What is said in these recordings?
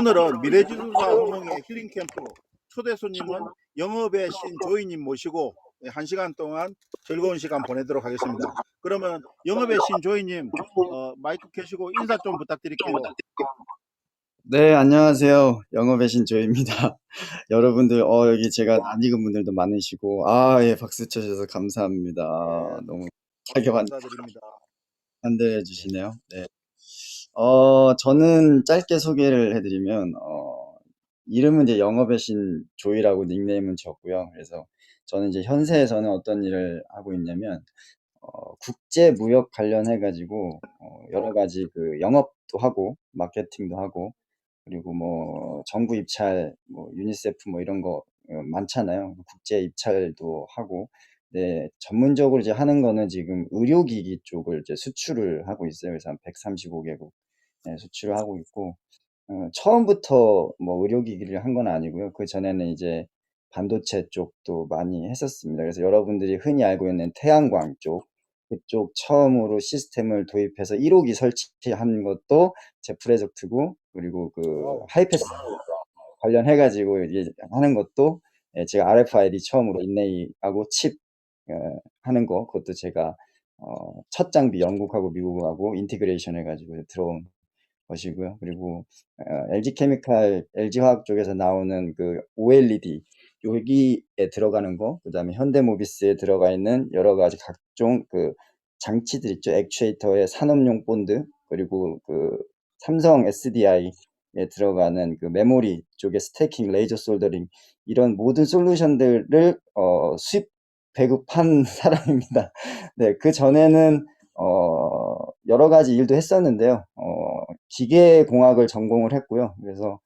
오늘은 미래지도사 운영의 힐링 캠프 초대 손님은 영업의 신 조이님 모시고 1시간 동안 즐거운 시간 보내도록 하겠습니다. 그러면 영업의 신 조이님 마이크 켜시고 인사 좀 부탁드릴게요. 네, 안녕하세요. 영업의 신 조입니다. 여러분들, 여기 제가 낯익은 분들도 많으시고, 예, 박수 쳐주셔서 감사합니다. 예, 너무 너무 타격 감사드립니다. 환대해 예, 주시네요. 네. 저는 짧게 소개를 해드리면, 이름은 이제 영업의 신 조이라고 닉네임은 졌고요. 그래서 저는 이제 현세에서는 어떤 일을 하고 있냐면, 국제 무역 관련해가지고, 여러 가지 그 영업도 하고, 마케팅도 하고, 그리고 뭐 정부 입찰, 뭐 유니세프 뭐 이런 거 많잖아요. 국제 입찰도 하고, 네, 전문적으로 이제 하는 거는 지금 의료기기 쪽을 이제 수출을 하고 있어요. 그래서 한 135개국 수출을 하고 있고, 처음부터 뭐 의료기기를 한 건 아니고요. 그 전에는 이제 반도체 쪽도 많이 했었습니다. 그래서 여러분들이 흔히 알고 있는 태양광 쪽, 그쪽 처음으로 시스템을 도입해서 1호기 설치한 것도 제 프로젝트고, 그리고 그 와우. 하이패스 관련해가지고 이제 하는 것도 제가 RFID 처음으로 인레이하고 칩 어, 하는 거, 그것도 제가 첫 장비 영국하고 미국하고 인티그레이션 해가지고 들어온 것이고요. 그리고 LG케미칼, LG화학 쪽에서 나오는 그 OLED 여기에 들어가는 거, 그다음에 현대모비스에 들어가 있는 여러 가지 각종 그 장치들 있죠. 액추에이터의 산업용 본드, 그리고 그 삼성 SDI에 들어가는 그 메모리 쪽에 스태킹, 레이저 솔더링, 이런 모든 솔루션들을 수입 배급한 사람입니다. 네, 그 전에는 여러 가지 일도 했었는데요. 기계공학을 전공을 했고요. 그래서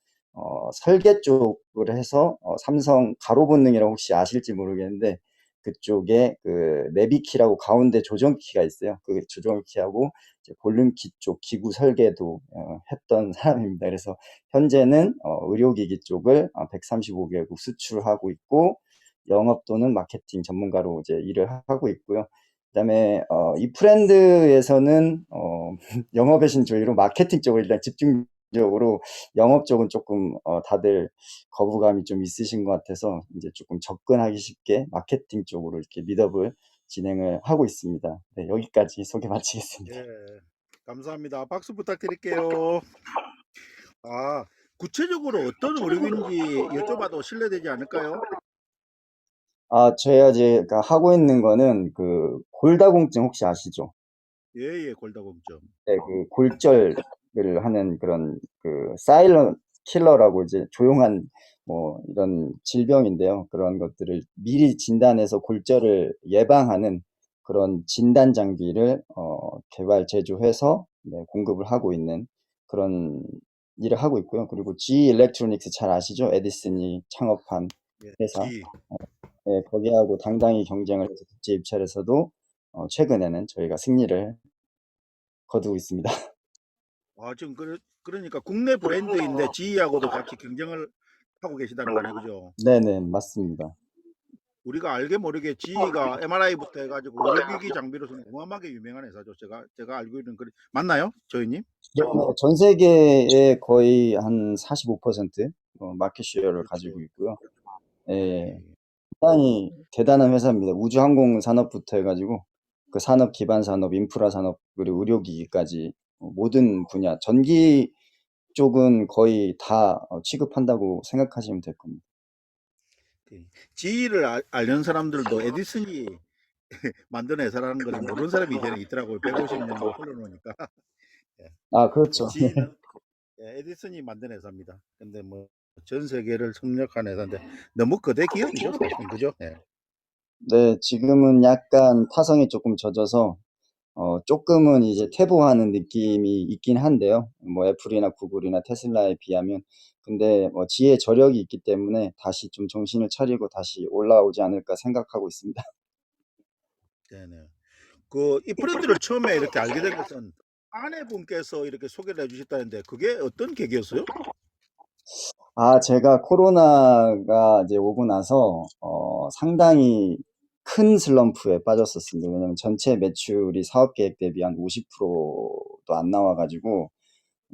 설계 쪽을 해서 삼성 가로본능이라고 혹시 아실지 모르겠는데, 그쪽에 그 내비키라고 가운데 조정키가 있어요. 그 조정키하고 이제 볼륨키 쪽 기구 설계도 했던 사람입니다. 그래서 현재는 의료기기 쪽을 135개국 수출하고 있고, 영업 또는 마케팅 전문가로 이제 일을 하고 있고요. 그다음에 이 프렌드에서는 영업의 신조위로 마케팅 쪽으로 일단 집중적으로, 영업 쪽은 조금 다들 거부감이 좀 있으신 것 같아서 이제 조금 접근하기 쉽게 마케팅 쪽으로 이렇게 미더블 진행을 하고 있습니다. 네, 여기까지 소개 마치겠습니다. 예, 감사합니다. 박수 부탁드릴게요. 아, 구체적으로 어떤 의료인지 여쭤봐도 실례되지 않을까요? 제가 제가 하고 있는 거는 그 골다공증 혹시 아시죠? 예, 예, 골다공증. 네, 그 골절을 하는 그런 그 사일런 킬러라고 이제 조용한 뭐 이런 질병인데요. 그런 것들을 미리 진단해서 골절을 예방하는 그런 진단 장비를 개발 제조해서 공급을 하고 있는 그런 일을 하고 있고요. 그리고 G 일렉트로닉스 잘 아시죠? 에디슨이 창업한 예, 회사. G. 거기하고 당당히 경쟁을 해서 국제 입찰에서도 최근에는 저희가 승리를 거두고 있습니다. 아, 지금 그러니까 국내 브랜드인데 G하고도 같이 경쟁을 하고 계시다는 거네, 그죠? 네네, 맞습니다. 우리가 알게 모르게 G가 MRI부터 해가지고 의료기기 장비로서는 어마어마하게 유명한 회사죠. 제가 알고 있는 맞나요, 조이님? 전 세계의 거의 한 45% 마켓 쉐어를 가지고 그렇죠. 있고요. 예, 예, 예. 상당히 대단한 회사입니다. 우주항공 산업부터 해가지고 그 산업 기반 산업, 인프라 산업, 그리고 의료기기까지 모든 분야, 전기 쪽은 거의 다 취급한다고 생각하시면 될 겁니다. 예. G를 아는 사람들도 에디슨이 만든 회사라는 걸 모르는 사람이 이제는 있더라고요. 150년 흘러놓으니까. 예. 그렇죠. G는 에디슨이 만든 회사입니다. 근데 뭐 전 세계를 섭렵한 회사인데 너무 거대 기업이죠, 사실은. 그죠? 예. 네, 지금은 약간 타성이 조금 젖어서 조금은 이제 퇴보하는 느낌이 있긴 한데요. 뭐 애플이나 구글이나 테슬라에 비하면. 근데 뭐 지혜 저력이 있기 때문에 다시 좀 정신을 차리고 다시 올라오지 않을까 생각하고 있습니다. 네네. 이 브랜드를 처음에 이렇게 알게 된 것은 아내분께서 이렇게 소개를 해주셨다는데 그게 어떤 계기였어요? 제가 코로나가 이제 오고 나서 상당히 큰 슬럼프에 빠졌었습니다. 왜냐면 전체 매출이 사업 계획 대비 한 50%도 안 나와가지고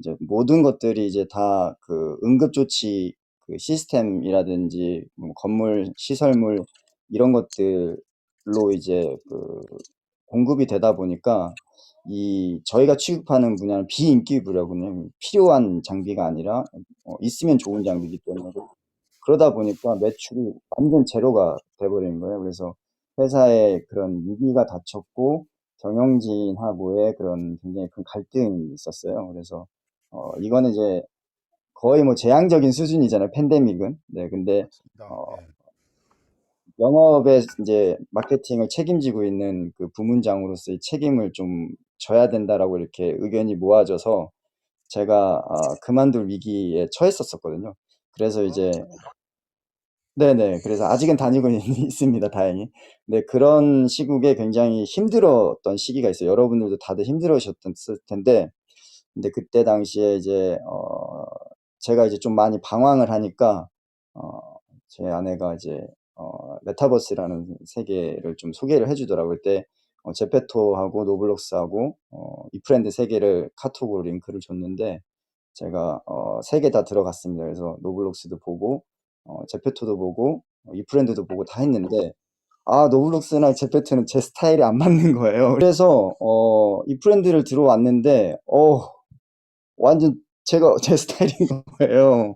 이제 모든 것들이 이제 다 그 응급조치 그 시스템이라든지 뭐 건물, 시설물 이런 것들로 이제 그 공급이 되다 보니까 이 저희가 취급하는 분야는 비인기부려군요. 필요한 장비가 아니라 있으면 좋은 장비이기 때문에 그러다 보니까 매출이 완전 제로가 돼버린 거예요. 그래서 회사에 그런 위기가 닥쳤고 경영진하고의 그런 굉장히 큰 갈등이 있었어요. 그래서 이거는 이제 거의 뭐 재앙적인 수준이잖아요. 팬데믹은. 네, 근데 맞습니다. 어, 예. 영업에 이제 마케팅을 책임지고 있는 그 부문장으로서의 책임을 좀 져야 된다라고 이렇게 의견이 모아져서 제가 그만둘 위기에 처했었거든요. 그래서 이제 네네. 그래서 아직은 다니고 있습니다, 다행히. 네, 그런 시국에 굉장히 힘들었던 시기가 있어요. 여러분들도 다들 힘들으셨을 텐데, 근데 그때 당시에 이제, 제가 이제 좀 많이 방황을 하니까, 어, 제 아내가 이제, 메타버스라는 세계를 좀 소개를 해주더라고요. 그때, 제페토하고 노블록스하고, 이프랜드 세 개를 카톡으로 링크를 줬는데, 제가, 세 개 다 들어갔습니다. 그래서 노블록스도 보고, 제페토도 보고, 이프랜드도 보고 다 했는데, 노블록스나 제페토는 제 스타일이 안 맞는 거예요. 그래서, 이프랜드를 들어왔는데, 완전 제가 제 스타일인 거예요.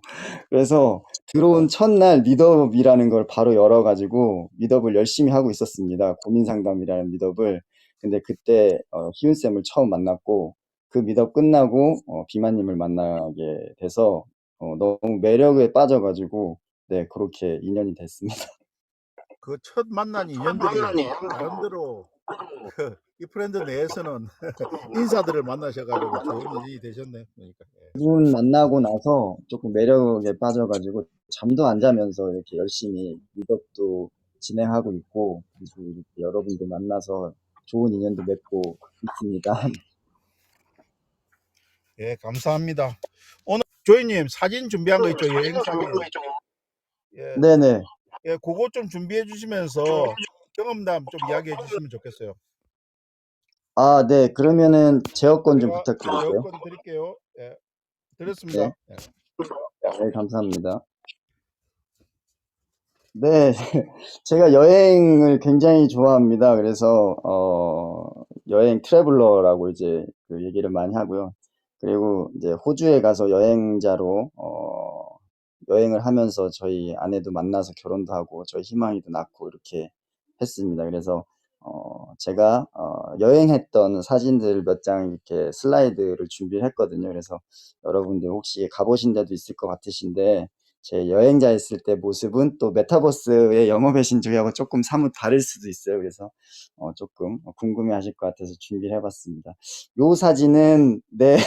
그래서 들어온 첫날 미더업이라는 걸 바로 열어가지고 미더업을 열심히 하고 있었습니다. 고민 상담이라는 미더업을. 근데 그때 희훈 쌤을 처음 만났고 그 미더업 끝나고 비마님을 만나게 돼서 너무 매력에 빠져가지고 네 그렇게 인연이 됐습니다. 그 첫 만난 인연들이 나름대로 이 브랜드 내에서는 인사들을 만나셔가지고 좋은 일이 되셨네. 그러니까. 예. 분 만나고 나서 조금 매력에 빠져가지고 잠도 안 자면서 이렇게 열심히 미덕도 진행하고 있고 그리고 이렇게 여러분들 만나서 좋은 인연도 맺고 있습니다. 예, 감사합니다. 오늘 조이님 사진 준비한 거 있죠? 여행 사진. 예, 네네. 예, 그거 좀 준비해 주시면서 경험담 좀 이야기해 주시면 좋겠어요. 네. 그러면은 제어권 좀 제가 부탁드릴게요. 제어권 드릴게요. 예, 네. 드렸습니다. 예. 네, 감사합니다. 네, 제가 여행을 굉장히 좋아합니다. 그래서, 여행 트래블러라고 이제 그 얘기를 많이 하고요. 그리고 이제 호주에 가서 여행자로, 여행을 하면서 저희 아내도 만나서 결혼도 하고, 저희 희망이도 낳고 이렇게 했습니다. 그래서, 제가, 여행했던 사진들 몇 장 이렇게 슬라이드를 준비를 했거든요. 그래서 여러분들 혹시 가보신 데도 있을 것 같으신데, 제 여행자 있을 때 모습은 또 메타버스의 영업의 신조하고 조금 사뭇 다를 수도 있어요. 그래서 조금 궁금해 하실 것 같아서 준비를 해봤습니다. 요 사진은 네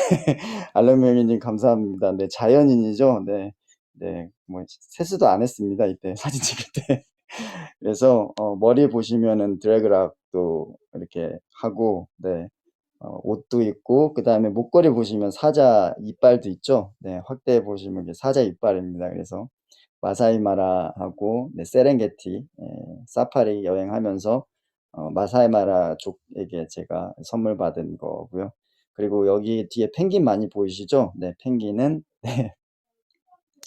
알람명희님 감사합니다. 네 자연인이죠. 네, 네, 뭐 세수도 안 했습니다. 이때 사진 찍을 때. 그래서 머리 보시면은 드래그락도 이렇게 하고 네 옷도 있고 그 다음에 목걸이 보시면 사자 이빨도 있죠. 네, 확대해 보시면 이게 사자 이빨입니다. 그래서 마사이마라하고 네, 세렝게티 사파리 여행하면서 마사이마라 족에게 제가 선물 받은 거고요. 그리고 여기 뒤에 펭귄 많이 보이시죠? 네, 펭귄은 네,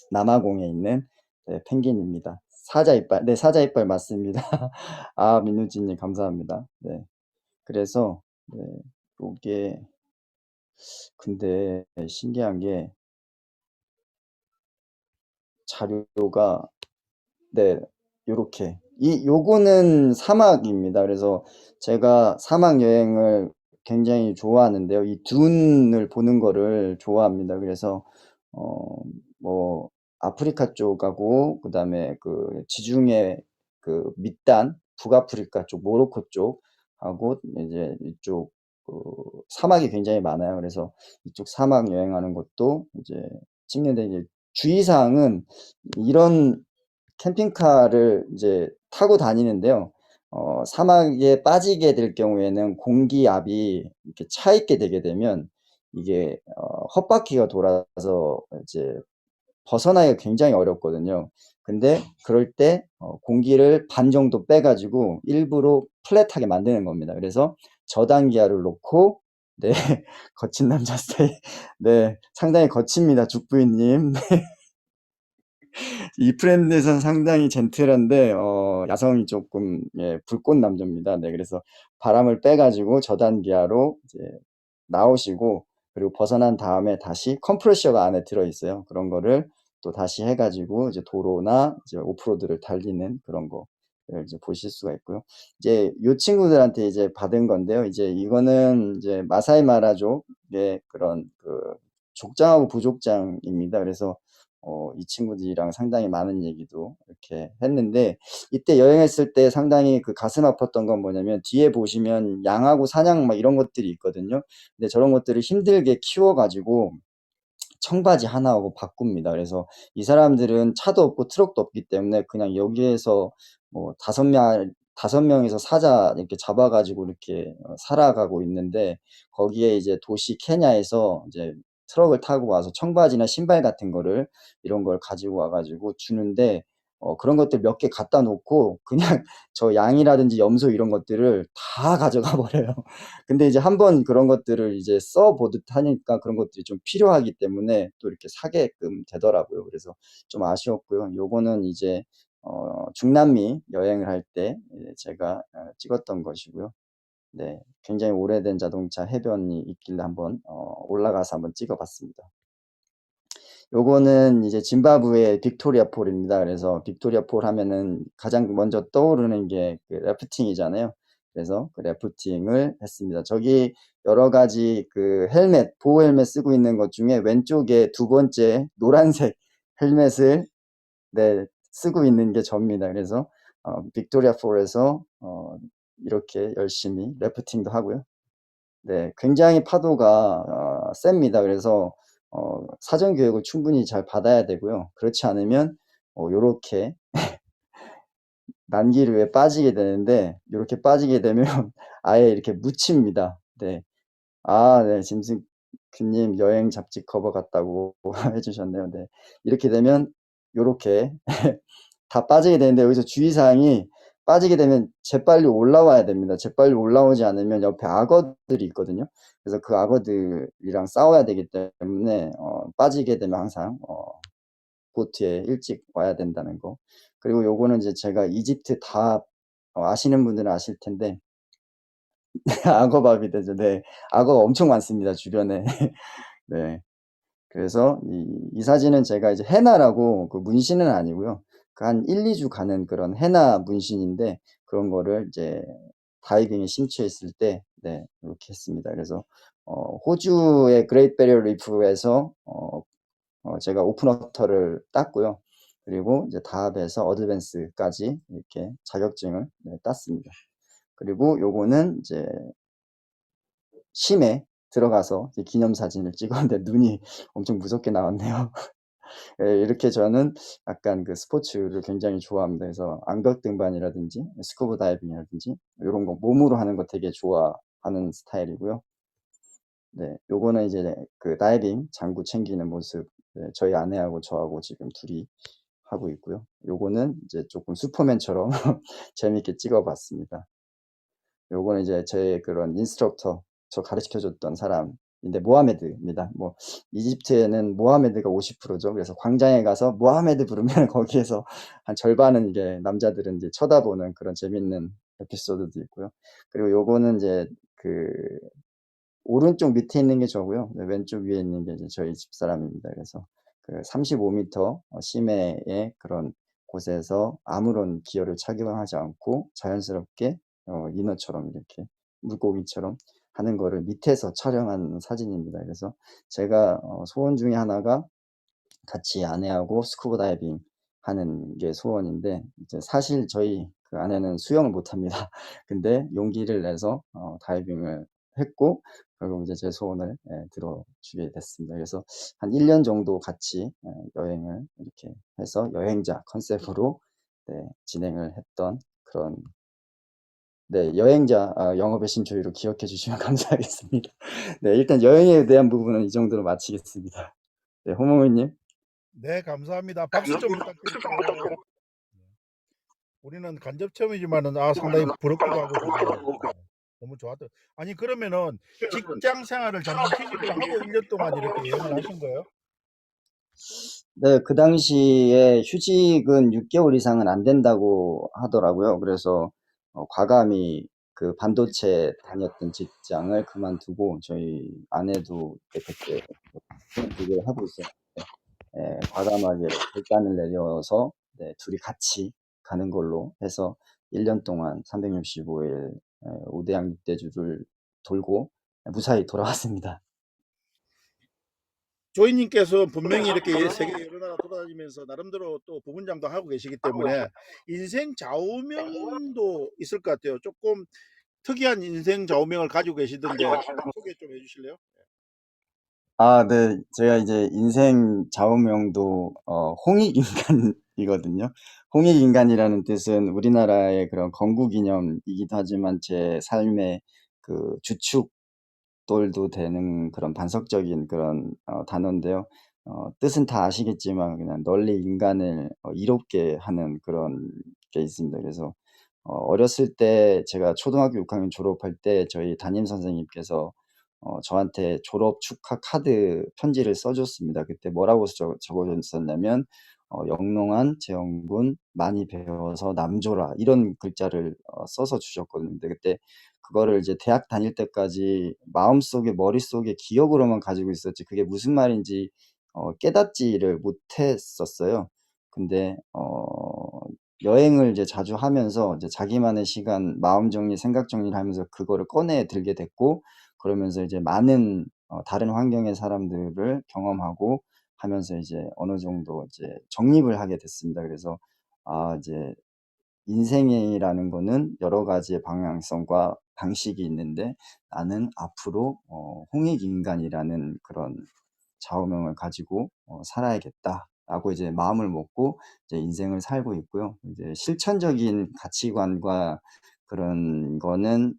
남아공에 있는 네, 펭귄입니다. 사자 이빨, 네, 사자 이빨 맞습니다. 민우진님 감사합니다. 네, 그래서 네, 요게 근데 신기한 게 자료가 네, 요렇게 요거는 사막입니다. 그래서 제가 사막 여행을 굉장히 좋아하는데요. 이 둔을 보는 거를 좋아합니다. 그래서 뭐 아프리카 쪽하고 그다음에 그 지중해 그 밑단 북아프리카 쪽 모로코 쪽하고 이제 이쪽 그 사막이 굉장히 많아요. 그래서 이쪽 사막 여행하는 것도 이제 찍는데 이제 주의사항은 이런 캠핑카를 이제 타고 다니는데요. 사막에 빠지게 될 경우에는 공기압이 이렇게 차 있게 되게 되면 이게 헛바퀴가 돌아서 이제 벗어나기가 굉장히 어렵거든요. 근데 그럴 때 공기를 반 정도 빼가지고 일부러 플랫하게 만드는 겁니다. 그래서 저단기압을 놓고 네. 거친 남자 스타일. 네. 상당히 거칩니다. 죽부인님. 이 프렌드에서는 상당히 젠틀한데, 야성이 조금, 예, 불꽃 남자입니다. 네. 그래서 바람을 빼가지고 저단기아로 이제 나오시고, 그리고 벗어난 다음에 다시 컴프레셔가 안에 들어있어요. 그런 거를 또 다시 해가지고 이제 도로나 이제 오프로드를 달리는 그런 거 이제 보실 수가 있고요. 이제 이 친구들한테 이제 받은 건데요. 이제 이거는 이제 마사이 마라족의 그런 그 족장하고 부족장입니다. 그래서 이 친구들이랑 상당히 많은 얘기도 이렇게 했는데, 이때 여행했을 때 상당히 그 가슴 아팠던 건 뭐냐면, 뒤에 보시면 양하고 사냥 막 이런 것들이 있거든요. 근데 저런 것들을 힘들게 키워가지고 청바지 하나하고 바꿉니다. 그래서 이 사람들은 차도 없고 트럭도 없기 때문에 그냥 여기에서 뭐 5명에서 사자 이렇게 잡아가지고 이렇게 살아가고 있는데, 거기에 이제 도시 케냐에서 이제 트럭을 타고 와서 청바지나 신발 같은 거를 이런 걸 가지고 와가지고 주는데, 그런 것들 몇 개 갖다 놓고 그냥 저 양이라든지 염소 이런 것들을 다 가져가 버려요. 근데 이제 한번 그런 것들을 이제 써보듯 하니까 그런 것들이 좀 필요하기 때문에 또 이렇게 사게끔 되더라고요. 그래서 좀 아쉬웠고요. 요거는 이제 중남미 여행을 할 때 제가 찍었던 것이고요. 네, 굉장히 오래된 자동차 해변이 있길래 한번 올라가서 한번 찍어봤습니다. 요거는 이제 짐바브웨 빅토리아 폴입니다. 그래서 빅토리아 폴 하면은 가장 먼저 떠오르는 게 그 래프팅이잖아요. 그래서 그 래프팅을 했습니다. 저기 여러 가지 그 헬멧, 보호 헬멧 쓰고 있는 것 중에 왼쪽에 두 번째 노란색 헬멧을 네, 쓰고 있는 게 접니다. 그래서 빅토리아 폴에서 이렇게 열심히 래프팅도 하고요. 네, 굉장히 파도가 셉니다. 그래서 사전 교육을 충분히 잘 받아야 되고요. 그렇지 않으면 요렇게 난기류에 빠지게 되는데, 요렇게 빠지게 되면 아예 이렇게 묻힙니다. 네. 네, 짐승크님 여행 잡지 커버 같다고 해주셨네요. 네. 이렇게 되면 요렇게 다 빠지게 되는데, 여기서 주의사항이 빠지게 되면 재빨리 올라와야 됩니다. 재빨리 올라오지 않으면 옆에 악어들이 있거든요. 그래서 그 악어들이랑 싸워야 되기 때문에 빠지게 되면 항상 보트에 일찍 와야 된다는 거. 그리고 요거는 이제 제가 이집트 다 아시는 분들은 아실 텐데 악어밥이 되죠. 네. 악어가 엄청 많습니다, 주변에. 네. 그래서 이 사진은 제가 이제 헤나라고, 그 문신은 아니고요. 그 한 1-2주 가는 그런 헤나 문신인데, 그런 거를 이제 다이빙에 심취했을 때, 네, 이렇게 했습니다. 그래서, 호주의 그레이트 베리어 리프에서, 제가 오픈워터를 땄고요. 그리고 이제 다합에서 어드밴스까지 이렇게 자격증을 네, 땄습니다. 그리고 요거는 이제 심해 들어가서 기념사진을 찍었는데 눈이 엄청 무섭게 나왔네요. 예, 이렇게 저는 약간 그 스포츠를 굉장히 좋아합니다. 그래서 암벽 등반이라든지 스쿠버 다이빙이라든지 이런 거 몸으로 하는 거 되게 좋아하는 스타일이고요. 네, 요거는 이제 그 다이빙 장구 챙기는 모습, 네, 저희 아내하고 저하고 지금 둘이 하고 있고요. 요거는 이제 조금 슈퍼맨처럼 재밌게 찍어봤습니다. 요거는 이제 제 그런 인스트럭터, 저 가르쳐 줬던 사람인데 모하메드입니다. 뭐 이집트에는 모하메드가 50%죠. 그래서 광장에 가서 모하메드 부르면 거기에서 한 절반은 이게 남자들은 이제 쳐다보는 그런 재밌는 에피소드도 있고요. 그리고 요거는 이제 그 오른쪽 밑에 있는 게 저고요. 네, 왼쪽 위에 있는 게 이제 저희 집사람입니다. 그래서 그 35m 심해의 그런 곳에서 아무런 기어를 착용하지 않고 자연스럽게 인어처럼 이렇게 물고기처럼 하는 거를 밑에서 촬영한 사진입니다. 그래서 제가 소원 중에 하나가 같이 아내하고 스쿠버 다이빙 하는 게 소원인데, 이제 사실 저희 그 아내는 수영을 못 합니다. 근데 용기를 내서 다이빙을 했고, 결국 이제 제 소원을 들어주게 됐습니다. 그래서 한 1년 정도 같이 여행을 이렇게 해서 여행자 컨셉으로 네, 진행을 했던 그런, 네, 여행자 영업의 신조위로 기억해 주시면 감사하겠습니다. 네, 일단 여행에 대한 부분은 이 정도로 마치겠습니다. 네, 호몽이님. 네, 감사합니다. 박수 좀 부탁드릴게요. 우리는 간접 체험이지만은 상당히 부럽기도 하고 좋네요. 너무 좋았던. 아니 그러면은 직장 생활을 잠시 휴직을 하고 1년 동안 이렇게 여행을 하신 거예요? 네, 그 당시에 휴직은 6개월 이상은 안 된다고 하더라고요. 그래서 과감히 그 반도체 다녔던 직장을 그만두고 저희 아내도 그때 그걸 하고 있었는데 과감하게 결단을 내려서 네, 둘이 같이 가는 걸로 해서 1년 동안 365일 우대양 육대주를 돌고 무사히 돌아왔습니다. 조이님께서 분명히 이렇게 세계 여러 나라 돌아다니면서 나름대로 또 부분장도 하고 계시기 때문에 인생 좌우명도 있을 것 같아요. 조금 특이한 인생 좌우명을 가지고 계시던데 소개 좀 해주실래요? 아, 네. 제가 이제 인생 좌우명도 홍익인간이거든요. 홍익인간이라는 뜻은 우리나라의 그런 건국이념이기도 하지만 제 삶의 그 주축돌도 되는 그런 반석적인 그런 단어인데요. 뜻은 다 아시겠지만 그냥 널리 인간을 이롭게 하는 그런 게 있습니다. 그래서 어렸을 때 제가 초등학교 6학년 졸업할 때 저희 담임 선생님께서 저한테 졸업 축하 카드 편지를 써줬습니다. 그때 뭐라고 적어줬었냐면 영롱한 재영군 많이 배워서 남줘라 이런 글자를 써서 주셨거든요. 근데 그때 그거를 이제 대학 다닐 때까지 마음속에 머릿속에 기억으로만 가지고 있었지 그게 무슨 말인지 깨닫지를 못했었어요. 근데 여행을 이제 자주 하면서 이제 자기만의 시간, 마음 정리, 생각 정리를 하면서 그거를 꺼내 들게 됐고, 그러면서 이제 많은 다른 환경의 사람들을 경험하고 하면서 이제 어느 정도 이제 정립을 하게 됐습니다. 그래서 이제 인생이라는 거는 여러 가지의 방향성과 방식이 있는데 나는 앞으로 홍익인간이라는 그런 좌우명을 가지고 살아야겠다라고 이제 마음을 먹고 이제 인생을 살고 있고요. 이제 실천적인 가치관과 그런 거는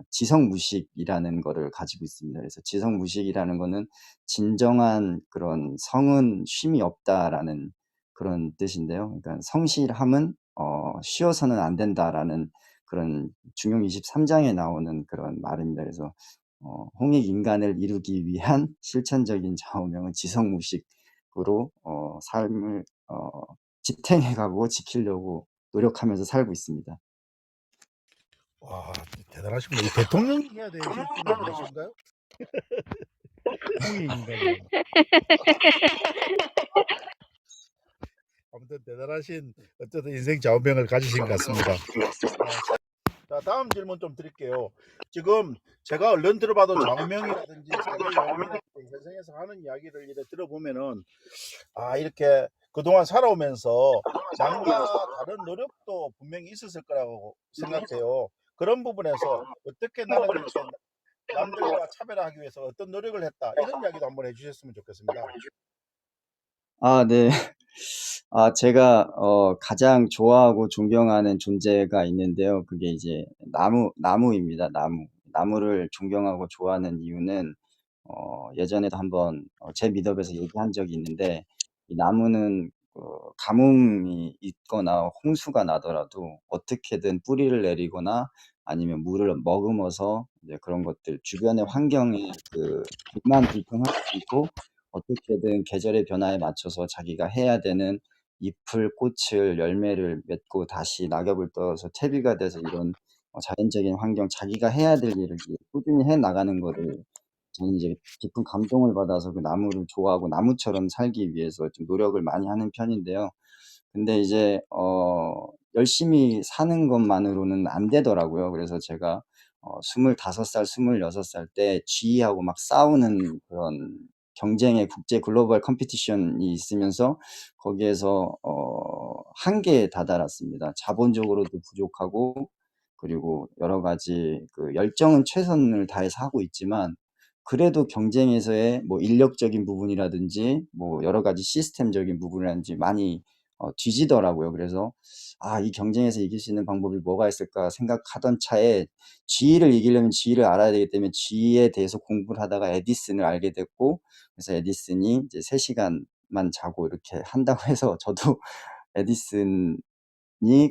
지성무식이라는 거를 가지고 있습니다. 그래서 지성무식이라는 거는 진정한 그런 성은 쉼이 없다라는 그런 뜻인데요. 그러니까 성실함은 쉬어서는 안 된다라는 그런 중용 23장에 나오는 그런 말입니다. 그래서 홍익인간을 이루기 위한 실천적인 좌우명은 지성무식으로 삶을 지탱해가고 지키려고 노력하면서 살고 있습니다. 와 대단하십니다. 이 대통령이 해야 되실 분 아니신가요? 홍익인간이라는. 아무튼 대단하신 어쨌든 인생 좌우명을 가지신 것 같습니다. 자, 다음 질문 좀 드릴게요. 지금 제가 얼른 들어봐도 좌우명이라든지 자기 여행이라든지 세상에서 하는 이야기를 이렇게 들어보면은 이렇게 그동안 살아오면서 남과 다른 노력도 분명히 있었을 거라고 생각해요. 그런 부분에서 어떻게 나는 이렇게 남들과 차별화하기 위해서 어떤 노력을 했다 이런 이야기도 한번 해주셨으면 좋겠습니다. 네. 제가 가장 좋아하고 존경하는 존재가 있는데요. 그게 이제 나무입니다. 나무를 존경하고 좋아하는 이유는 예전에도 한번 제 미덕에서 얘기한 적이 있는데 이 나무는 가뭄이 있거나 홍수가 나더라도 어떻게든 뿌리를 내리거나 아니면 물을 머금어서 이제 그런 것들 주변의 환경에 그 불만 불평하지 않고 어떻게든 계절의 변화에 맞춰서 자기가 해야 되는 잎을, 꽃을, 열매를 맺고 다시 낙엽을 떨어서 퇴비가 돼서 이런 자연적인 환경, 자기가 해야 될 일을 이제 꾸준히 해 나가는 거를 저는 이제 깊은 감동을 받아서 그 나무를 좋아하고 나무처럼 살기 위해서 좀 노력을 많이 하는 편인데요. 근데 이제 열심히 사는 것만으로는 안 되더라고요. 그래서 제가 25살, 26살 때 G하고 막 싸우는 그런 경쟁의 국제 글로벌 컴피티션이 있으면서 거기에서 한계에 다다랐습니다. 자본적으로도 부족하고 그리고 여러 가지 그 열정은 최선을 다해서 하고 있지만 그래도 경쟁에서의 뭐 인력적인 부분이라든지 뭐 여러 가지 시스템적인 부분이라든지 많이 뒤지더라고요. 그래서 이 경쟁에서 이길 수 있는 방법이 뭐가 있을까 생각하던 차에 G를 이기려면 G를 알아야 되기 때문에 G에 대해서 공부를 하다가 에디슨을 알게 됐고 그래서 에디슨이 이제 3시간만 자고 이렇게 한다고 해서 저도 에디슨이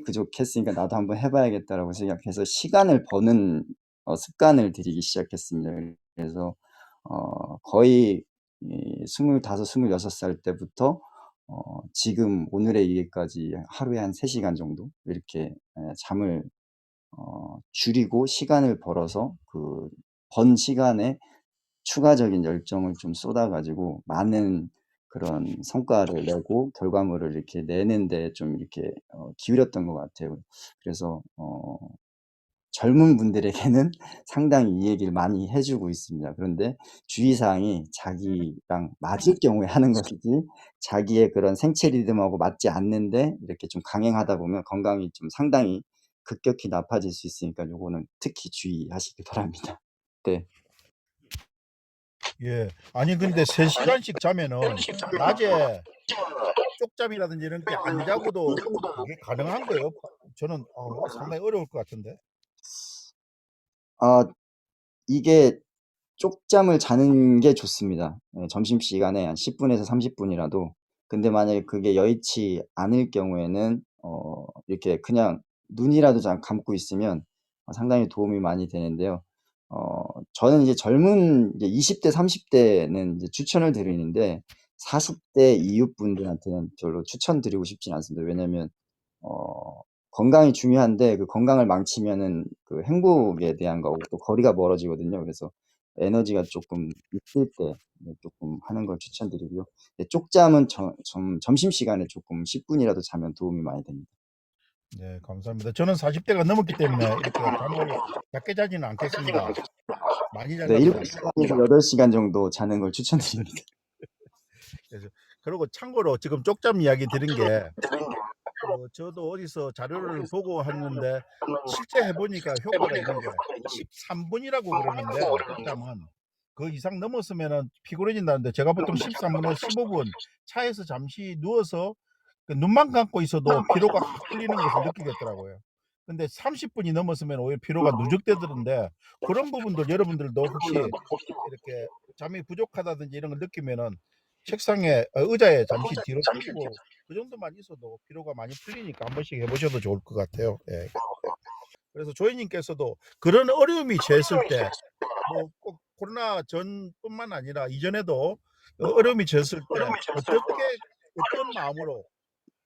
그저께 했으니까 나도 한번 해봐야겠다라고 생각해서 시간을 버는 습관을 들이기 시작했습니다. 그래서 거의 25, 26살 때부터 지금 오늘에 이르기까지 하루에 한 3시간 정도 이렇게 잠을 줄이고 시간을 벌어서 그 번 시간에 추가적인 열정을 좀 쏟아가지고 많은 그런 성과를 내고 결과물을 이렇게 내는데 좀 이렇게 기울였던 것 같아요. 그래서 젊은 분들에게는 상당히 이 얘기를 많이 해주고 있습니다. 그런데 주의사항이 자기랑 맞을 경우에 하는 것이지 자기의 그런 생체 리듬하고 맞지 않는데 이렇게 좀 강행하다 보면 건강이 좀 상당히 급격히 나빠질 수 있으니까 요거는 특히 주의하시기 바랍니다. 네. 예. 아니 근데 3시간씩 자면은 낮에 쪽잠이라든지 이런 게 안 자고도 그게 가능한 거예요? 저는 상당히 어려울 것 같은데. 아, 이게 쪽잠을 자는 게 좋습니다. 점심시간에 한 10분에서 30분이라도. 근데 만약에 그게 여의치 않을 경우에는 이렇게 그냥 눈이라도 감고 있으면 상당히 도움이 많이 되는데요. 저는 이제 젊은 이제 20대, 30대는 이제 추천을 드리는데 40대 이후 분들한테는 별로 추천드리고 싶진 않습니다. 왜냐면 건강이 중요한데 그 건강을 망치면은 그 행복에 대한 거하고 또 거리가 멀어지거든요. 그래서 에너지가 조금 있을 때 조금 하는 걸 추천드리고요. 쪽잠은 점심시간에 조금 10분이라도 자면 도움이 많이 됩니다. 네, 감사합니다. 저는 40대가 넘었기 때문에 이렇게 잠을 작게 자지는 않겠습니다. 많이 네, 자려고. 7시간에서 8시간 정도 자는 걸 추천드립니다. 그래서 그리고 참고로 지금 쪽잠 이야기 들은 게 저도 어디서 자료를 보고 했는데 실제 해보니까 효과가 있는 게 13분이라고 그러는데 쪽잠은 그 이상 넘었으면 피곤해진다는데 제가 보통 13분에서 15분 차에서 잠시 누워서 그 눈만 감고 있어도 피로가 확 풀리는 것을 느끼겠더라고요. 근데 30분이 넘었으면 오히려 피로가 누적되던데 그런 부분들 여러분들도 혹시 이렇게 잠이 부족하다든지 이런 걸 느끼면은 책상에 의자에 잠시 뒤로 숨고 그 정도만 있어도 피로가 많이 풀리니까 한 번씩 해보셔도 좋을 것 같아요. 예. 그래서 조이님께서도 그런 어려움이 처했을 때 뭐 꼭 코로나 전뿐만 아니라 이전에도 어려움이 처했을 때 어떤 마음으로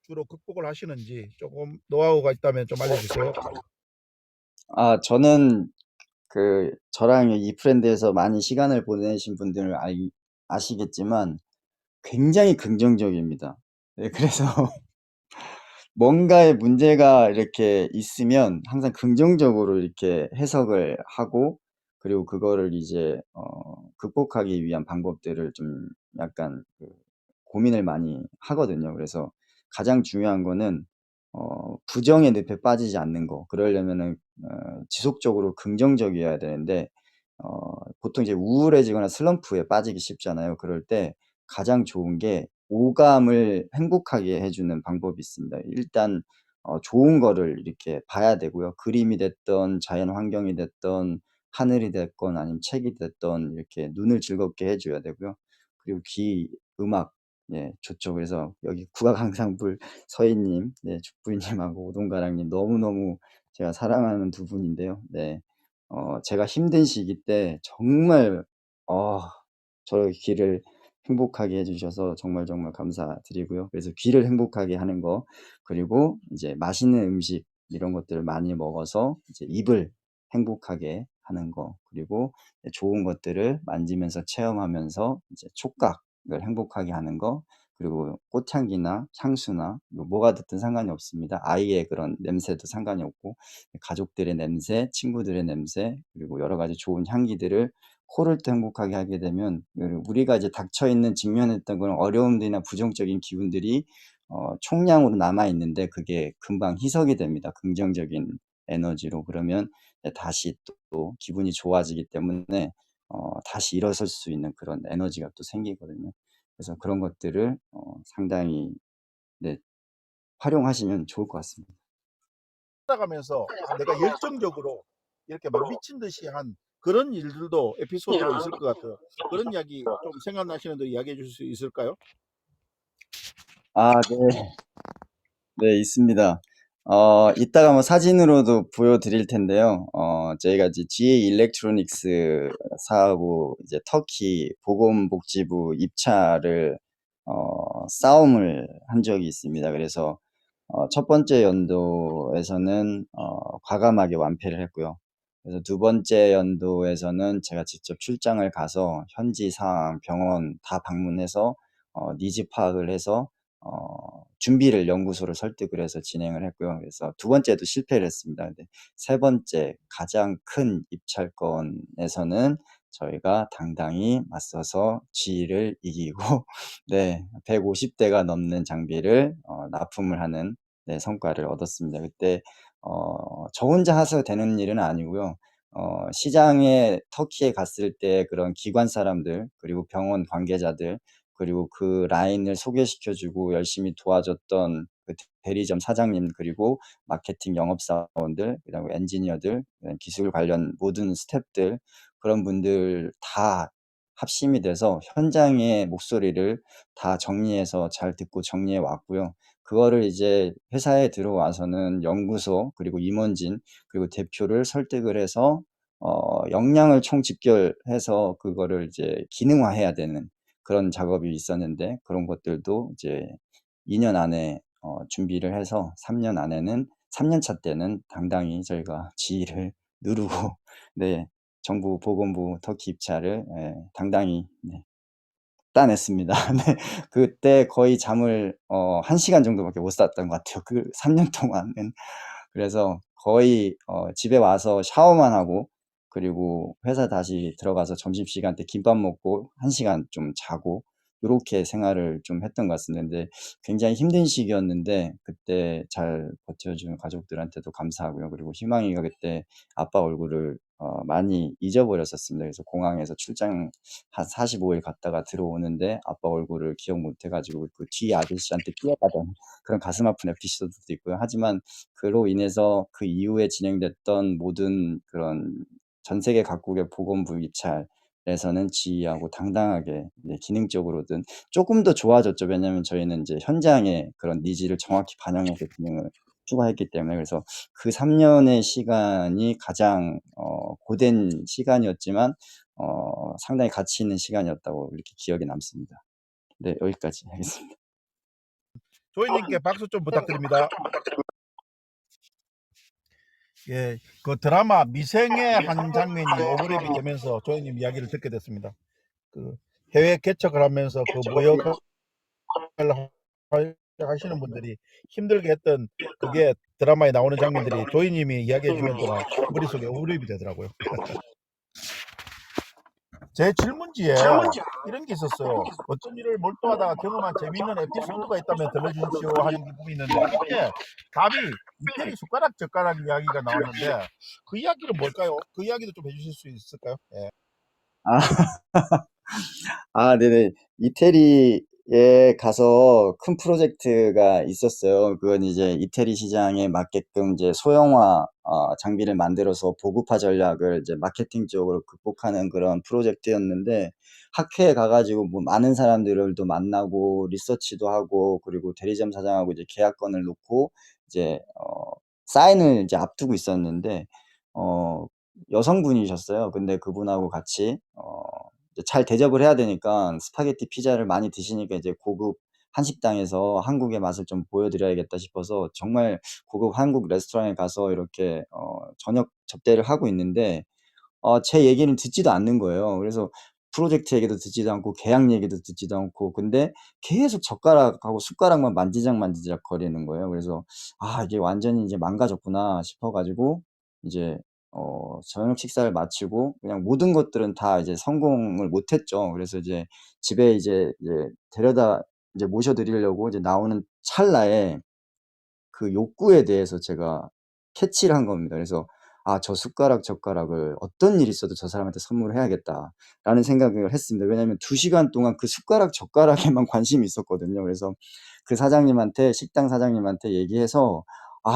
주로 극복을 하시는지 조금 노하우가 있다면 좀 알려주세요. 저는 저랑 이 프렌드에서 많이 시간을 보내신 분들을 아시겠지만 굉장히 긍정적입니다. 네, 그래서 뭔가의 문제가 이렇게 있으면 항상 긍정적으로 이렇게 해석을 하고 그리고 그거를 이제 극복하기 위한 방법들을 좀 약간 고민을 많이 하거든요. 그래서 가장 중요한 거는 부정의 늪에 빠지지 않는 거. 그러려면은 지속적으로 긍정적이어야 되는데 보통 이제 우울해지거나 슬럼프에 빠지기 쉽잖아요. 그럴 때 가장 좋은 게 오감을 행복하게 해주는 방법이 있습니다. 일단 좋은 거를 이렇게 봐야 되고요. 그림이 됐던 자연 환경이 됐던 하늘이 됐건 아니면 책이 됐던 이렇게 눈을 즐겁게 해줘야 되고요. 그리고 귀, 음악, 예, 좋죠. 그래서 여기 국악항상불 서희님, 네, 죽부인님하고 오동가랑님 너무너무 제가 사랑하는 두 분인데요. 네, 제가 힘든 시기 때 정말 저 귀를 행복하게 해주셔서 정말 정말 감사드리고요. 그래서 귀를 행복하게 하는 거 그리고 이제 맛있는 음식 이런 것들을 많이 먹어서 이제 입을 행복하게 하는 거 그리고 좋은 것들을 만지면서 체험하면서 이제 촉각을 행복하게 하는 거 그리고 꽃향기나 향수나 뭐가 됐든 상관이 없습니다. 아이의 그런 냄새도 상관이 없고 가족들의 냄새, 친구들의 냄새 그리고 여러 가지 좋은 향기들을 코를 또 행복하게 하게 되면 우리가 이제 닥쳐 있는 직면했던 그런 어려움들이나 부정적인 기운들이 총량으로 남아 있는데 그게 금방 희석이 됩니다. 긍정적인 에너지로 그러면 다시 또 기분이 좋아지기 때문에 다시 일어설 수 있는 그런 에너지가 또 생기거든요. 그래서 그런 것들을 상당히 네, 활용하시면 좋을 것 같습니다. 살아가면서 내가 열정적으로 이렇게 막 미친 듯이 한 그런 일들도 에피소드로 있을 것 같아요. 그런 이야기 좀 생각나시는 대로 이야기해 주실 수 있을까요? 네. 네, 있습니다. 이따가 뭐 사진으로도 보여드릴 텐데요. 저희가 이제 GA 일렉트로닉스 사하고 이제 터키 보건복지부 입찰을, 싸움을 한 적이 있습니다. 그래서, 첫 번째 연도에서는, 과감하게 완패를 했고요. 그래서 두 번째 연도에서는 제가 직접 출장을 가서 현지 상황, 병원 다 방문해서, 니즈 파악을 해서, 준비를 연구소를 설득을 해서 진행을 했고요. 그래서 두 번째도 실패를 했습니다. 근데 세 번째 가장 큰 입찰권에서는 저희가 당당히 맞서서 GE를 이기고 네, 150대가 넘는 장비를 납품을 하는 네, 성과를 얻었습니다. 그때 저 혼자 해서 되는 일은 아니고요. 시장에 터키에 갔을 때 그런 기관 사람들 그리고 병원 관계자들 그리고 그 라인을 소개시켜주고 열심히 도와줬던 그 대리점 사장님 그리고 마케팅 영업사원들 그다음에 엔지니어들 기술 관련 모든 스태프들 그런 분들 다 합심이 돼서 현장의 목소리를 다 정리해서 잘 듣고 정리해 왔고요. 그거를 이제 회사에 들어와서는 연구소 그리고 임원진 그리고 대표를 설득을 해서 역량을 총집결해서 그거를 이제 기능화해야 되는 그런 작업이 있었는데 그런 것들도 이제 2년 안에 준비를 해서 3년 안에는 3년 차 때는 당당히 저희가 지휘를 누르고 네, 정부 보건부 터키 입찰을 당당히 네, 따냈습니다. 네, 그때 거의 잠을 1시간 정도밖에 못 잤던 것 같아요. 그 3년 동안은. 그래서 거의 집에 와서 샤워만 하고 그리고 회사 다시 들어가서 점심시간 때 김밥 먹고 1시간 좀 자고 요렇게 생활을 좀 했던 것 같습니다. 근데 굉장히 힘든 시기였는데 그때 잘 버텨준 가족들한테도 감사하고요. 그리고 희망이가 그때 아빠 얼굴을 많이 잊어버렸었습니다. 그래서 공항에서 출장 한 45일 갔다가 들어오는데 아빠 얼굴을 기억 못 해가지고 그 뒤에 아저씨한테 뛰어가던 그런 가슴 아픈 에피소드도 있고요. 하지만 그로 인해서 그 이후에 진행됐던 모든 그런 전 세계 각국의 보건부 입찰에서는 지휘하고 당당하게 기능적으로든 조금 더 좋아졌죠. 왜냐하면 저희는 이제 현장의 그런 니즈를 정확히 반영해서 진행을 추가했기 때문에 그래서 그 3년의 시간이 가장 고된 시간이었지만 상당히 가치 있는 시간이었다고 이렇게 기억에 남습니다. 네, 여기까지 하겠습니다. 조이님께 박수 좀 부탁드립니다. 예, 그 드라마 미생의 한 장면이 오버랩이 되면서 조이님 이야기를 듣게 됐습니다. 그 해외 개척을 하면서 그 무역을 하시는 분들이 힘들게 했던 그게 드라마에 나오는 장면들이 조이님이 이야기해 주는 동안 머릿속에 오버랩이 되더라고요. 제 질문지에 이런 게 있었어요. 어떤 일을 몰두하다가 경험한 재미있는 에피소드가 있다면 들려주십시오 하는 부분이 있는데 그때 답이 이태리 숟가락 젓가락 이야기가 나왔는데 그 이야기는 뭘까요? 그 이야기도 좀 해주실 수 있을까요? 예. 아, 네네. 이태리에 가서 큰 프로젝트가 있었어요. 그건 이제 이태리 시장에 맞게끔 이제 소형화 장비를 만들어서 보급화 전략을 이제 마케팅 쪽으로 극복하는 그런 프로젝트였는데 학회에 가가지고 뭐 많은 사람들도 만나고 리서치도 하고 그리고 대리점 사장하고 이제 계약건을 놓고 이제 사인을 이제 앞두고 있었는데 어, 여성분이셨어요. 근데 그분하고 같이 이제 잘 대접을 해야 되니까 스파게티 피자를 많이 드시니까 이제 고급 한식당에서 한국의 맛을 좀 보여드려야겠다 싶어서 정말 고급 한국 레스토랑에 가서 이렇게 저녁 접대를 하고 있는데 제 얘기는 듣지도 않는 거예요. 그래서 프로젝트 얘기도 듣지도 않고 계약 얘기도 듣지도 않고 근데 계속 젓가락하고 숟가락만 만지작 거리는 거예요. 그래서 이게 완전히 이제 망가졌구나 싶어 가지고 이제 저녁 식사를 마치고 그냥 모든 것들은 다 이제 성공을 못 했죠. 그래서 이제 집에 이제 데려다 이제 모셔 드리려고 이제 나오는 찰나에 그 욕구에 대해서 제가 캐치를 한 겁니다. 그래서 저 숟가락 젓가락을 어떤 일이 있어도 저 사람한테 선물을 해야겠다라는 생각을 했습니다. 왜냐하면 2시간 동안 그 숟가락 젓가락에만 관심이 있었거든요. 그래서 그 사장님한테 식당 사장님한테 얘기해서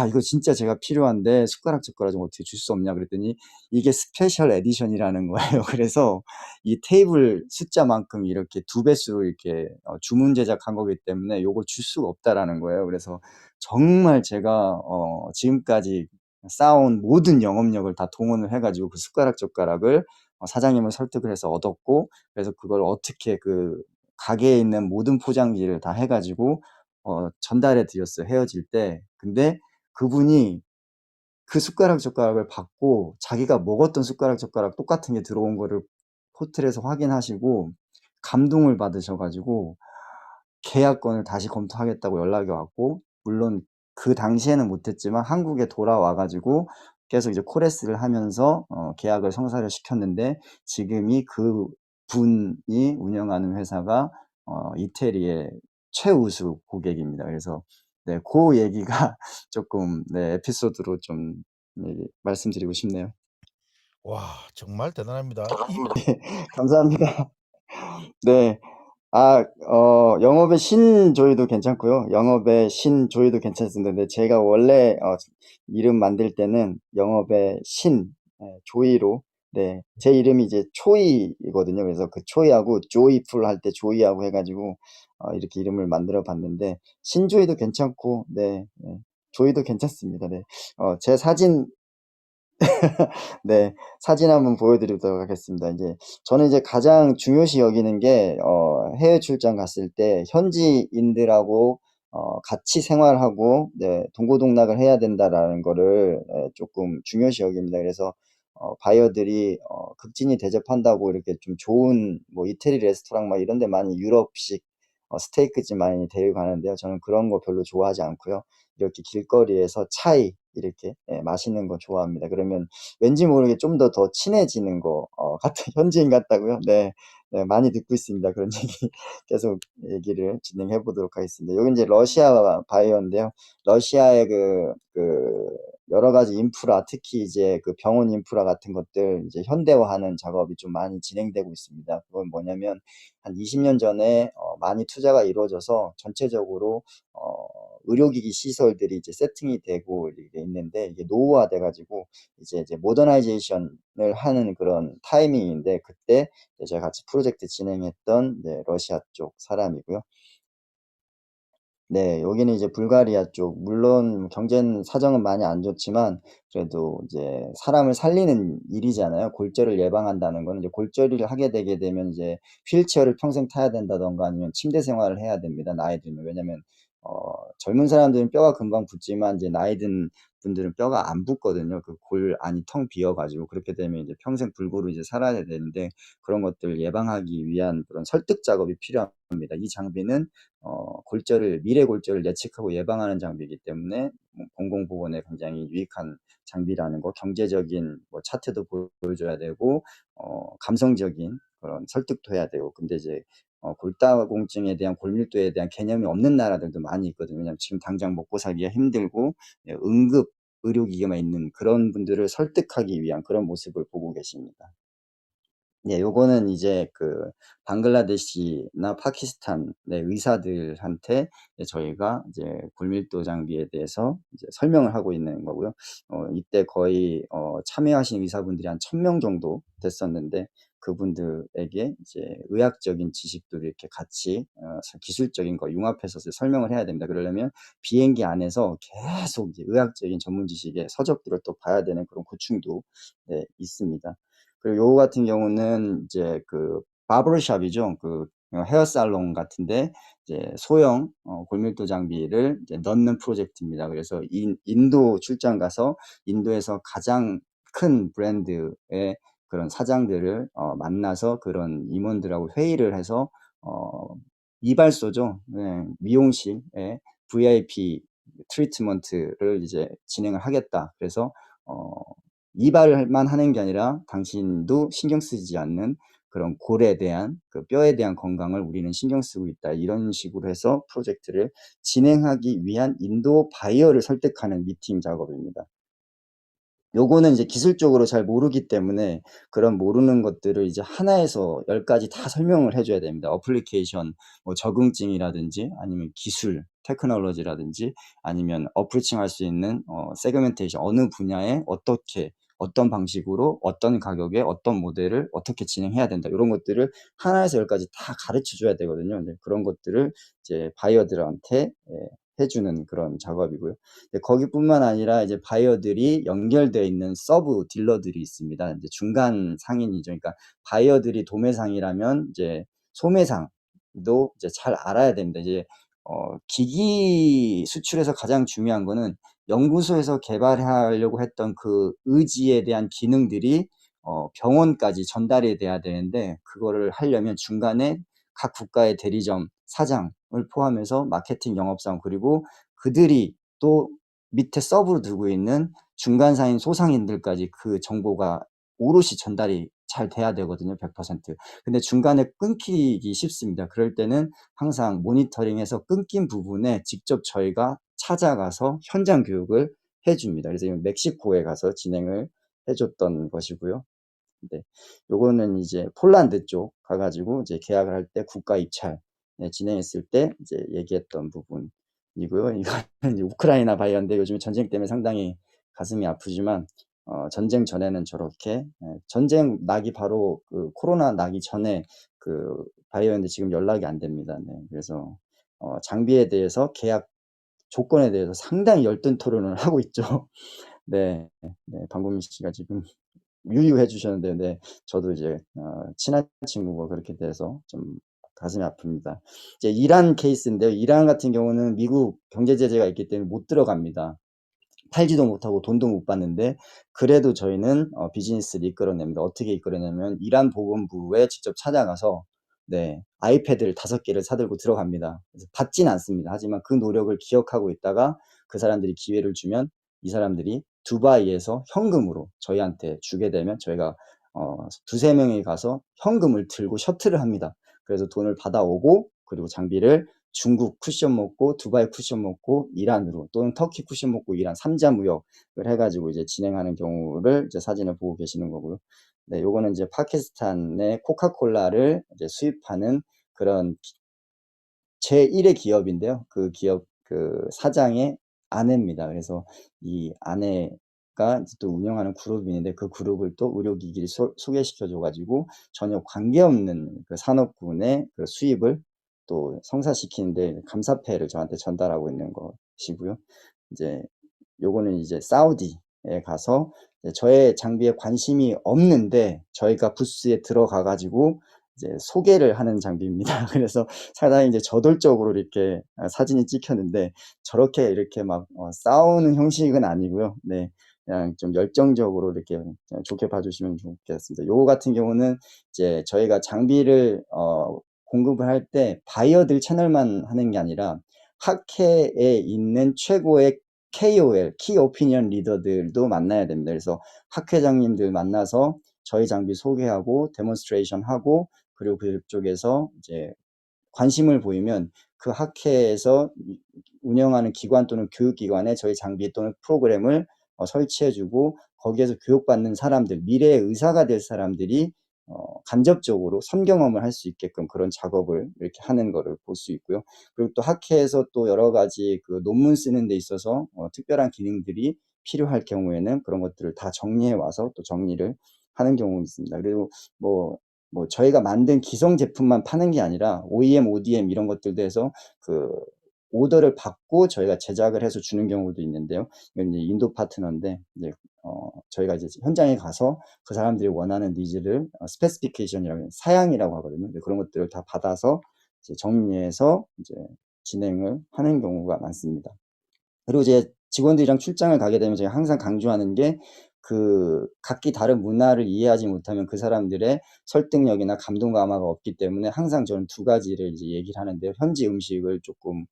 이거 진짜 제가 필요한데 숟가락 좀 어떻게 줄 수 없냐 그랬더니 이게 스페셜 에디션이라는 거예요. 그래서 이 테이블 숫자만큼 이렇게 2배수로 이렇게 주문 제작한 거기 때문에 요걸 줄 수가 없다라는 거예요. 그래서 정말 제가 지금까지 쌓아온 모든 영업력을 다 동원을 해가지고 그 숟가락을 사장님을 설득을 해서 얻었고, 그래서 그걸 어떻게 그 가게에 있는 모든 포장지를 다 해가지고 전달해 드렸어요. 헤어질 때. 근데 그분이 그 숟가락을 받고 자기가 먹었던 숟가락 똑같은 게 들어온 거를 호텔에서 확인하시고 감동을 받으셔가지고 계약건을 다시 검토하겠다고 연락이 왔고, 물론 그 당시에는 못했지만 한국에 돌아와가지고 계속 이제 코레스를 하면서 계약을 성사를 시켰는데, 지금이 그 분이 운영하는 회사가 이태리의 최우수 고객입니다. 그래서 네, 그 얘기가 조금 네, 에피소드로 좀 말씀드리고 싶네요. 와, 정말 대단합니다. 감사합니다. 네. 영업의 신조이도 괜찮고요. 영업의 신조이도 괜찮습니다. 근데 제가 원래 이름 만들 때는 영업의 조이로, 네, 제 이름이 이제 초이거든요. 그래서 그 초이하고 조이풀 할 때 조이하고 해가지고 이렇게 이름을 만들어 봤는데, 신조이도 괜찮고, 네, 네, 조이도 괜찮습니다. 네, 제 사진 네, 사진 한번 보여드리도록 하겠습니다. 저는 가장 중요시 여기는 게, 해외 출장 갔을 때 현지인들하고, 같이 생활하고, 네, 동고동락을 해야 된다라는 거를, 조금 중요시 여깁니다. 그래서, 바이어들이, 극진히 대접한다고 이렇게 좀 좋은, 뭐, 이태리 레스토랑 막 이런 데 많이 유럽식, 스테이크집 많이 데려가는데요. 저는 그런 거 별로 좋아하지 않고요. 이렇게 길거리에서 차이, 이렇게, 마시는 거 좋아합니다. 그러면 왠지 모르게 좀 더 친해지는 거, 같은, 현지인 같다고요? 네, 네, 많이 듣고 있습니다. 그런 얘기 계속 얘기를 진행해 보도록 하겠습니다. 여기 이제 러시아 바이오인데요. 러시아의 여러 가지 인프라, 특히 이제 그 병원 인프라 같은 것들 이제 현대화하는 작업이 좀 많이 진행되고 있습니다. 그건 뭐냐면 한 20년 전에 많이 투자가 이루어져서 전체적으로 의료기기 시설들이 이제 세팅이 되고 이렇게 있는데, 이게 노후화돼 가지고 이제 모더나이제이션을 하는 그런 타이밍인데, 그때 제가 같이 프로젝트 진행했던 러시아 쪽 사람이고요. 네, 여기는 이제 불가리아 쪽, 물론 경제 사정은 많이 안 좋지만 그래도 이제 사람을 살리는 일이잖아요. 골절을 예방한다는 거는, 이제 골절을 하게 되게 되면 이제 휠체어를 평생 타야 된다던가 아니면 침대 생활을 해야 됩니다. 나이 들면. 왜냐면 젊은 사람들은 뼈가 금방 붙지만 이제 나이 든 분들은 뼈가 안 붙거든요. 그 골 안이 텅 비어가지고. 그렇게 되면 이제 평생 불구로 이제 살아야 되는데, 그런 것들을 예방하기 위한 그런 설득 작업이 필요합니다. 이 장비는 미래 골절을 예측하고 예방하는 장비이기 때문에 공공보건에 굉장히 유익한 장비라는 거, 경제적인 뭐 차트도 보여줘야 되고, 감성적인 그런 설득도 해야 되고. 근데 이제 골다공증에 대한, 골밀도에 대한 개념이 없는 나라들도 많이 있거든요. 왜냐면 지금 당장 먹고 살기가 힘들고 응급 의료기기만 있는 그런 분들을 설득하기 위한 그런 모습을 보고 계십니다. 네, 요거는 이제 방글라데시나 파키스탄의 의사들한테 저희가 이제 골밀도 장비에 대해서 이제 설명을 하고 있는 거고요. 이때 거의 참여하신 의사분들이 한 1000명 정도 됐었는데, 그분들에게 이제 의학적인 지식도 이렇게 같이 기술적인 거 융합해서 설명을 해야 됩니다. 그러려면 비행기 안에서 계속 이제 의학적인 전문 지식의 서적들을 또 봐야 되는 그런 고충도 있습니다. 그리고 요거 같은 경우는 이제 바버샵이죠. 헤어 살롱 같은데 이제 소형 골밀도 장비를 이제 넣는 프로젝트입니다. 그래서 인도 출장 가서 인도에서 가장 큰 브랜드의 그런 사장들을 만나서 그런 임원들하고 회의를 해서 이발소죠. 네, 미용실에 VIP 트리트먼트를 이제 진행을 하겠다. 그래서 이발만 하는 게 아니라 당신도 신경 쓰지 않는 그런 골에 대한, 뼈에 대한 건강을 우리는 신경 쓰고 있다. 이런 식으로 해서 프로젝트를 진행하기 위한 인도 바이어를 설득하는 미팅 작업입니다. 요거는 이제 기술적으로 잘 모르기 때문에 그런 모르는 것들을 이제 하나에서 10가지 다 설명을 해줘야 됩니다. 어플리케이션, 뭐 적응증이라든지 아니면 기술, 테크놀로지라든지 아니면 어프로칭할 수 있는 세그멘테이션, 어느 분야에 어떻게 어떤 방식으로 어떤 가격에 어떤 모델을 어떻게 진행해야 된다. 이런 것들을 하나에서 10가지 다 가르쳐 줘야 되거든요. 근데 그런 것들을 이제 바이어들한테 해주는 그런 작업이고요. 거기뿐만 아니라 이제 바이어들이 연결되어 있는 서브 딜러들이 있습니다. 이제 중간 상인이죠. 그러니까 바이어들이 도매상이라면 이제 소매상도 이제 잘 알아야 됩니다. 이제 기기 수출에서 가장 중요한 거는 연구소에서 개발하려고 했던 그 의지에 대한 기능들이 병원까지 전달이 돼야 되는데, 그거를 하려면 중간에 각 국가의 대리점 사장을 포함해서 마케팅 영업사원, 그리고 그들이 또 밑에 서브로 두고 있는 중간사인 소상인들까지 그 정보가 오롯이 전달이 잘 돼야 되거든요. 100%. 근데 중간에 끊기기 쉽습니다. 그럴 때는 항상 모니터링해서 끊긴 부분에 직접 저희가 찾아가서 현장 교육을 해줍니다. 그래서 멕시코에 가서 진행을 해줬던 것이고요. 네, 요거는 이제 폴란드 쪽 가가지고 이제 계약을 할 때 국가 입찰 진행했을 때 이제 얘기했던 부분이고요. 이거는 이제 우크라이나 바이어인데 요즘 전쟁 때문에 상당히 가슴이 아프지만 전쟁 전에는 저렇게 전쟁 나기 바로 그 코로나 나기 전에 그 바이어인데 지금 연락이 안 됩니다. 네, 그래서 장비에 대해서 계약 조건에 대해서 상당히 열띤 토론을 하고 있죠. 네, 네, 방금민 씨가 지금 유유해 주셨는데, 네, 저도 이제 친한 친구가 그렇게 돼서 좀 가슴이 아픕니다. 이제 이란 케이스인데요. 이란 같은 경우는 미국 경제 제재가 있기 때문에 못 들어갑니다. 팔지도 못하고 돈도 못 받는데, 그래도 저희는 비즈니스를 이끌어냅니다. 어떻게 이끌어내면 이란 보건부에 직접 찾아가서 네, 아이패드를 5개를 사들고 들어갑니다. 그래서 받진 않습니다. 하지만 그 노력을 기억하고 있다가 그 사람들이 기회를 주면 이 사람들이 두바이에서 현금으로 저희한테 주게 되면 저희가 두세 명이 가서 현금을 들고 셔틀을 합니다. 그래서 돈을 받아오고, 그리고 장비를 중국 쿠션 먹고 두바이 쿠션 먹고 이란으로, 또는 터키 쿠션 먹고 이란 3자 무역을 해가지고 이제 진행하는 경우를 이제 사진을 보고 계시는 거고요. 네, 요거는 이제 파키스탄의 코카콜라를 이제 수입하는 그런 제1의 기업인데요. 그 기업 그 사장의 아내입니다. 그래서 이 아내가 이제 또 운영하는 그룹이 있는데 그 그룹을 또 의료기기를 소개시켜 줘가지고 전혀 관계없는 그 산업군의 그 수입을 또 성사시키는데 감사패를 저한테 전달하고 있는 것이고요. 이제 요거는 이제 사우디에 가서 저의 장비에 관심이 없는데 저희가 부스에 들어가 가지고 이제 소개를 하는 장비입니다. 그래서 상당히 이제 저돌적으로 이렇게 사진이 찍혔는데, 저렇게 이렇게 막 싸우는 형식은 아니고요. 네, 그냥 좀 열정적으로 이렇게 좋게 봐주시면 좋겠습니다. 요거 같은 경우는 이제 저희가 장비를 공급을 할 때 바이어들 채널만 하는 게 아니라 학회에 있는 최고의 KOL, 키 오피니언 리더들도 만나야 됩니다. 그래서 학회장님들 만나서 저희 장비 소개하고 데몬스트레이션 하고, 그리고 그쪽에서 이제 관심을 보이면 그 학회에서 운영하는 기관 또는 교육기관에 저희 장비 또는 프로그램을 설치해주고, 거기에서 교육받는 사람들, 미래의 의사가 될 사람들이 간접적으로 선경험을 할 수 있게끔 그런 작업을 이렇게 하는 거를 볼 수 있고요. 그리고 또 학회에서 또 여러 가지 그 논문 쓰는 데 있어서 특별한 기능들이 필요할 경우에는 그런 것들을 다 정리해 와서 또 정리를 하는 경우가 있습니다. 그리고 뭐 저희가 만든 기성 제품만 파는 게 아니라 OEM, ODM 이런 것들도 해서 그 오더를 받고 저희가 제작을 해서 주는 경우도 있는데요. 이건 이제 인도 파트너인데 이제 저희가 이제 현장에 가서 그 사람들이 원하는 니즈를 스페시피케이션이라고 사양이라고 하거든요. 그런 것들을 다 받아서 이제 정리해서 이제 진행을 하는 경우가 많습니다. 그리고 이제 직원들이랑 출장을 가게 되면 제가 항상 강조하는 게 그 각기 다른 문화를 이해하지 못하면 그 사람들의 설득력이나 감동 감화가 없기 때문에 항상 저는 2가지를 이제 얘기를 하는데요. 현지 음식을 조금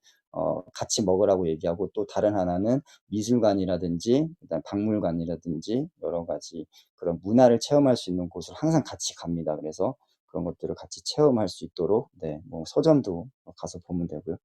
같이 먹으라고 얘기하고, 또 다른 하나는 미술관이라든지 그다음 박물관이라든지 여러 가지 그런 문화를 체험할 수 있는 곳을 항상 같이 갑니다. 그래서 그런 것들을 같이 체험할 수 있도록 네, 뭐 서점도 가서 보면 되고요.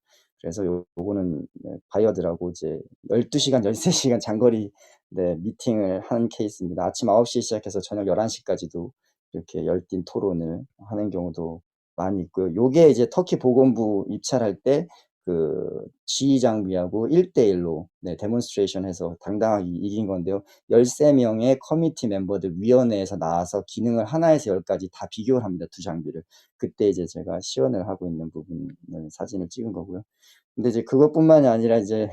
그래서 요거는 바이어들하고 이제 12시간, 13시간 장거리 네, 미팅을 한 케이스입니다. 아침 9시에 시작해서 저녁 11시까지도 이렇게 열띤 토론을 하는 경우도 많이 있고요. 요게 이제 터키 보건부 입찰할 때 그 지휘 장비하고 1대1로 네, 데몬스트레이션 해서 당당하게 이긴 건데요. 13명의 커미티 멤버들 위원회에서 나와서 기능을 하나에서 10까지 다 비교를 합니다. 두 장비를. 그때 이제 제가 시연을 하고 있는 부분을 사진을 찍은 거고요. 근데 이제 그것뿐만이 아니라 이제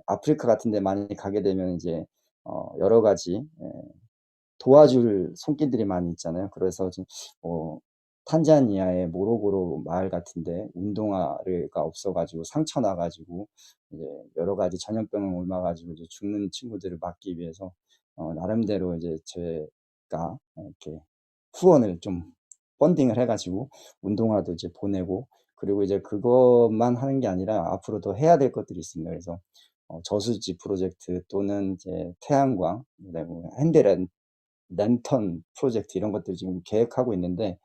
아프리카 같은 데 많이 가게 되면 이제 여러 가지 도와줄 손길들이 많이 있잖아요. 그래서 지금 탄자니아의 모로고로 마을 같은데 운동화가 없어가지고 상처 나가지고 이제 여러 가지 전염병을 옮아가지고 이제 죽는 친구들을 막기 위해서 나름대로 이제 제가 이렇게 후원을 좀 펀딩을 해가지고 운동화도 이제 보내고 그리고 이제 그것만 하는 게 아니라 앞으로 더 해야 될 것들이 있습니다. 그래서 저수지 프로젝트 또는 이제 태양광, 그다음에 랜턴 프로젝트 이런 것들 지금 계획하고 있는데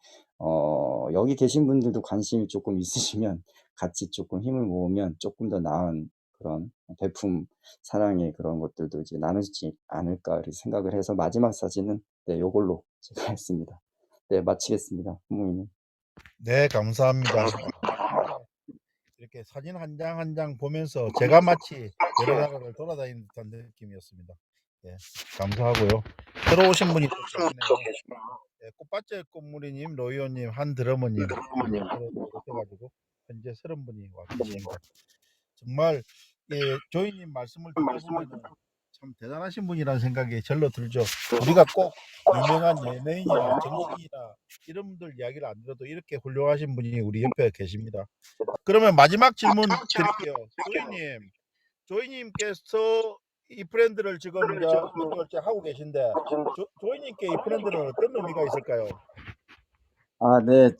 여기 계신 분들도 관심이 조금 있으시면 같이 조금 힘을 모으면 조금 더 나은 그런 배품 사랑의 그런 것들도 이제 나누지 않을까 이렇게 생각을 해서 마지막 사진은 요걸로 제가 했습니다. 네, 마치겠습니다. 부모님. 네, 감사합니다. 이렇게 사진 한 장 한 장 보면서 제가 마치 여러 나라를 돌아다니는 듯한 느낌이었습니다. 예, 감사하고요. 들어오신 분이 또 계시네요. 예, 꽃밭의 꽃무리님, 로이오님, 한드러머님 오셔가지고 현재 30분이 와 계십니다. 정말 예, 조이님 말씀을 듣다 보면은 참 대단하신 분이라는 생각이 절로 들죠. 우리가 꼭 유명한 연예인이나 정치인이나 이런 분들 이야기를 안 들어도 이렇게 훌륭하신 분이 우리 옆에 계십니다. 그러면 마지막 질문 드릴게요. 조이님께서 이 브랜드를 지금 몇 개월째 하고 계신데 조이님께 이 브랜드는 어떤 의미가 있을까요? 네.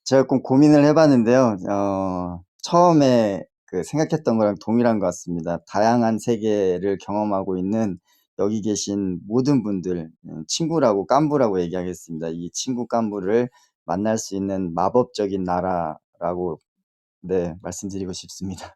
제가 좀 고민을 해봤는데요. 처음에 그 생각했던 거랑 동일한 것 같습니다. 다양한 세계를 경험하고 있는 여기 계신 모든 분들, 친구라고 깐부라고 얘기하겠습니다. 이 친구 깐부를 만날 수 있는 마법적인 나라라고 네, 말씀드리고 싶습니다.